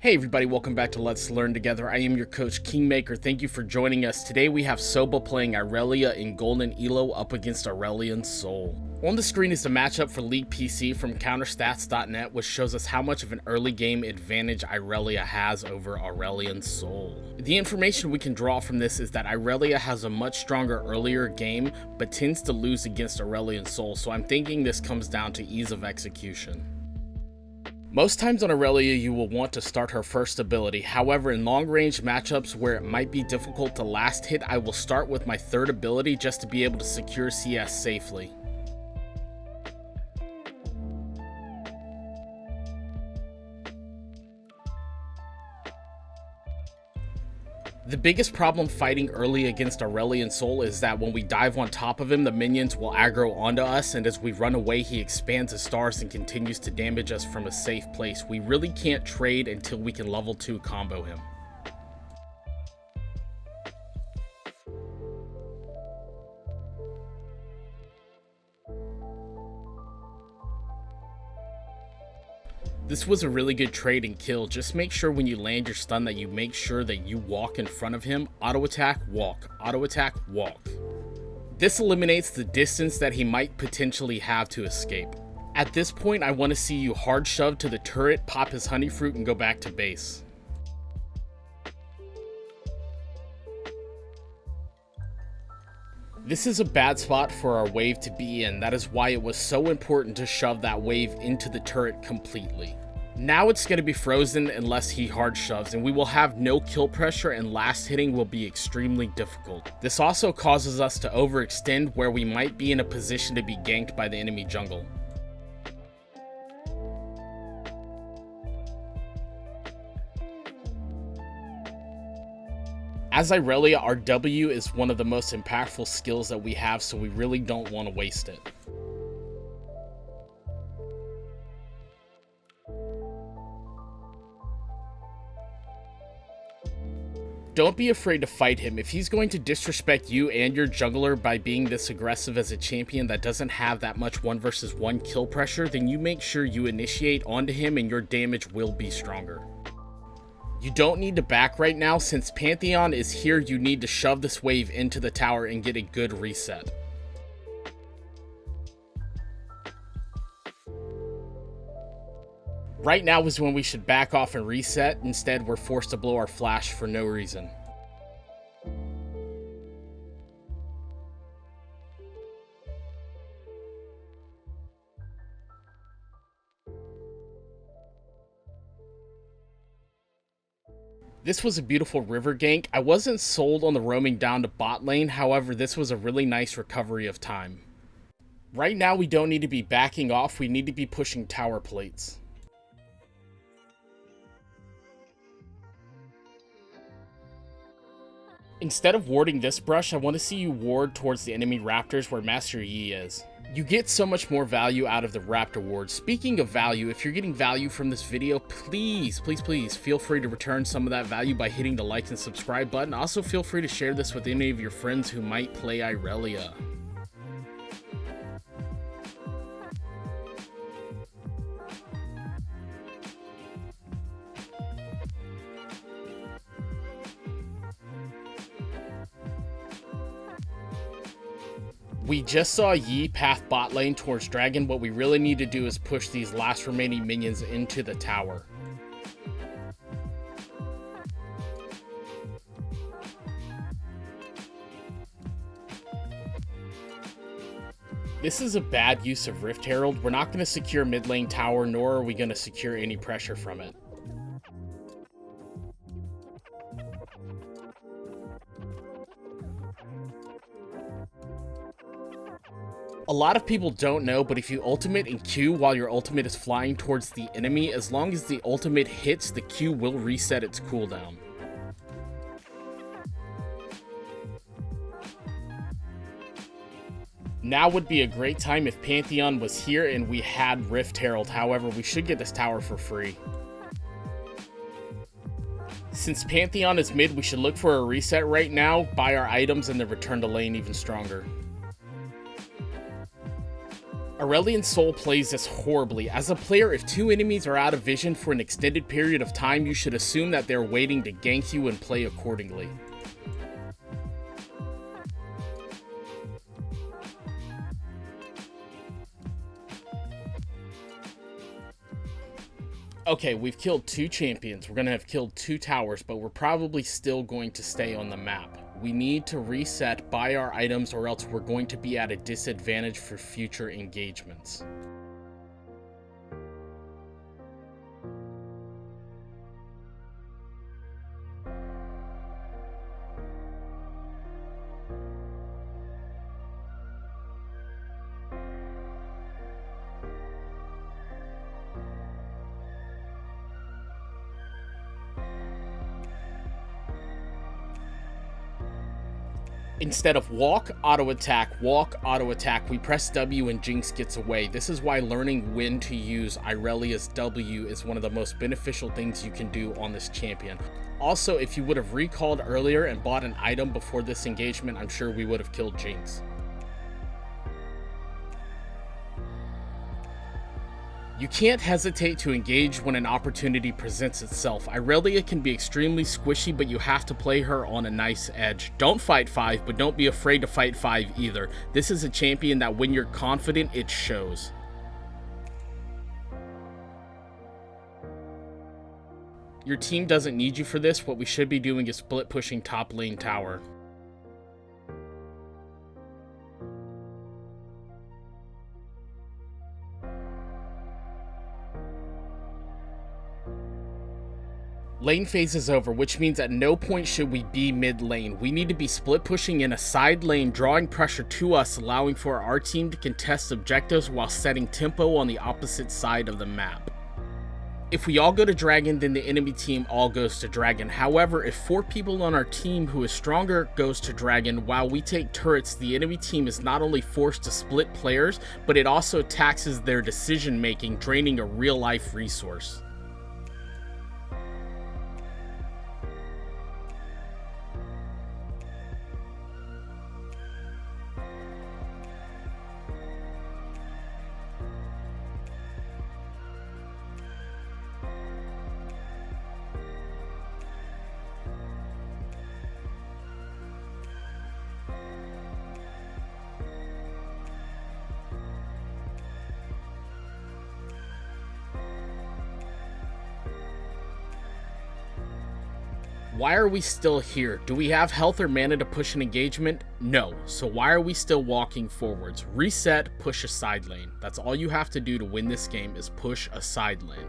Hey everybody, welcome back to Let's Learn Together. I am your coach, Kingmaker. Thank you for joining us. Today we have Soba playing Irelia in Golden Elo up against Aurelian Sol. On the screen is the matchup for League PC from counterstats.net, which shows us how much of an early game advantage Irelia has over Aurelian Sol. The information we can draw from this is that Irelia has a much stronger earlier game, but tends to lose against Aurelian Sol, so I'm thinking this comes down to ease of execution. Most times on Irelia, you will want to start her first ability. However, in long-range matchups where it might be difficult to last hit, I will start with my third ability just to be able to secure CS safely. The biggest problem fighting early against Aurelian Sol is that when we dive on top of him, the minions will aggro onto us, and as we run away, he expands his stars and continues to damage us from a safe place. We really can't trade until we can level 2 combo him. This was a really good trade and kill. Just make sure when you land your stun that you make sure that you walk in front of him. Auto attack, walk. Auto attack, walk. This eliminates the distance that he might potentially have to escape. At this point, I want to see you hard shove to the turret, pop his honey fruit, and go back to base. This is a bad spot for our wave to be in. That is why it was so important to shove that wave into the turret completely. Now it's going to be frozen unless he hard shoves, and we will have no kill pressure, and last hitting will be extremely difficult. This also causes us to overextend where we might be in a position to be ganked by the enemy jungle. As Irelia, our W is one of the most impactful skills that we have, so we really don't want to waste it. Don't be afraid to fight him. If he's going to disrespect you and your jungler by being this aggressive as a champion that doesn't have that much 1 versus 1 kill pressure, then you make sure you initiate onto him and your damage will be stronger. You don't need to back right now. Since Pantheon is here, you need to shove this wave into the tower and get a good reset. Right now is when we should back off and reset. Instead, we're forced to blow our flash for no reason. This was a beautiful river gank. I wasn't sold on the roaming down to bot lane, however this was a really nice recovery of time. Right now we don't need to be backing off, we need to be pushing tower plates. Instead of warding this brush, I want to see you ward towards the enemy raptors where Master Yi is. You get so much more value out of the raptor ward. Speaking of value, if you're getting value from this video, please feel free to return some of that value by hitting the like and subscribe button. Also feel free to share this with any of your friends who might play Irelia. We just saw Yi path bot lane towards Dragon. What we really need to do is push these last remaining minions into the tower. This is a bad use of Rift Herald. We're not going to secure mid lane tower, nor are we going to secure any pressure from it. A lot of people don't know, but if you ultimate and Q while your ultimate is flying towards the enemy, as long as the ultimate hits, the Q will reset its cooldown. Now would be a great time if Pantheon was here and we had Rift Herald, however we should get this tower for free. Since Pantheon is mid, we should look for a reset right now, buy our items, and then return to lane even stronger. Aurelian Soul plays this horribly. As a player, if two enemies are out of vision for an extended period of time, you should assume that they're waiting to gank you and play accordingly. Okay, we've killed 2 champions. We're going to have killed 2 towers, but we're probably still going to stay on the map. We need to reset, buy our items, or else we're going to be at a disadvantage for future engagements. Instead of walk, auto attack, we press W and Jinx gets away. This is why learning when to use Irelia's W is one of the most beneficial things you can do on this champion. Also, if you would have recalled earlier and bought an item before this engagement, I'm sure we would have killed Jinx. You can't hesitate to engage when an opportunity presents itself. Irelia can be extremely squishy, but you have to play her on a nice edge. Don't fight 5, but don't be afraid to fight 5 either. This is a champion that when you're confident, it shows. Your team doesn't need you for this. What we should be doing is split pushing top lane tower. Lane phase is over, which means at no point should we be mid lane. We need to be split pushing in a side lane, drawing pressure to us, allowing for our team to contest objectives while setting tempo on the opposite side of the map. If we all go to Dragon, then the enemy team all goes to Dragon. However, if 4 people on our team who is stronger goes to Dragon while we take turrets, the enemy team is not only forced to split players, but it also taxes their decision making, draining a real life resource. Why are we still here? Do we have health or mana to push an engagement? No. So why are we still walking forwards? Reset, push a side lane. That's all you have to do to win this game is push a side lane.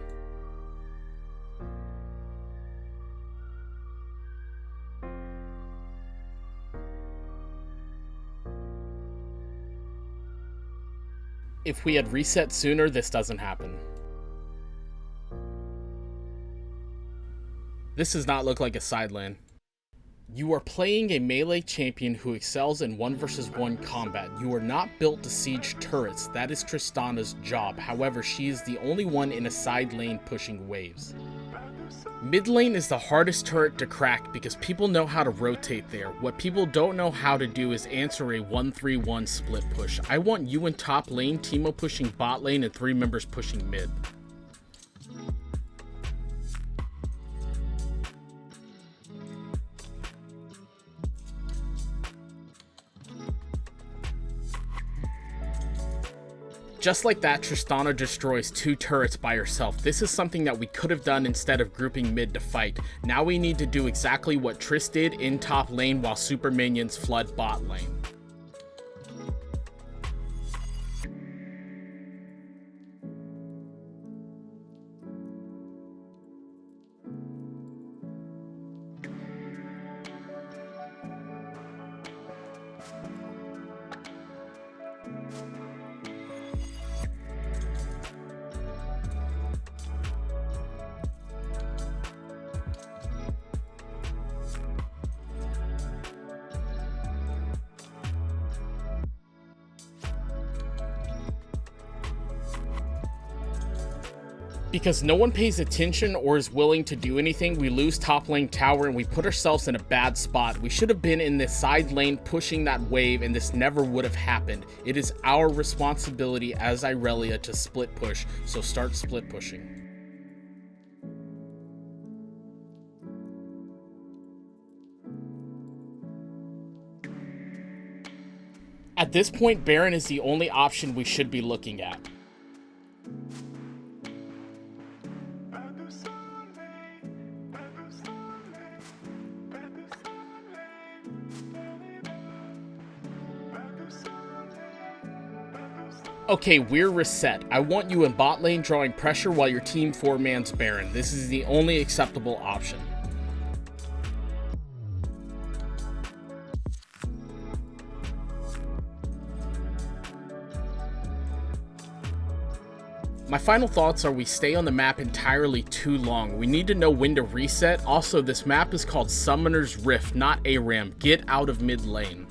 If we had reset sooner, this doesn't happen. This does not look like a side lane. You are playing a melee champion who excels in 1 versus 1 combat. You are not built to siege turrets. That is Tristana's job. However, she is the only one in a side lane pushing waves. Mid lane is the hardest turret to crack because people know how to rotate there. What people don't know how to do is answer a 1-3-1 split push. I want you in top lane, Teemo pushing bot lane, and 3 members pushing mid. Just like that, Tristana destroys 2 turrets by herself. This is something that we could have done instead of grouping mid to fight. Now we need to do exactly what Triss did in top lane while super minions flood bot lane. Because no one pays attention or is willing to do anything, we lose top lane tower and we put ourselves in a bad spot. We should have been in the side lane pushing that wave, and this never would have happened. It is our responsibility as Irelia to split push, so start split pushing. At this point, Baron is the only option we should be looking at. Okay, we're reset. I want you in bot lane drawing pressure while your team 4-mans Baron. This is the only acceptable option. My final thoughts are we stay on the map entirely too long. We need to know when to reset. Also, this map is called Summoner's Rift, not ARAM. Get out of mid lane.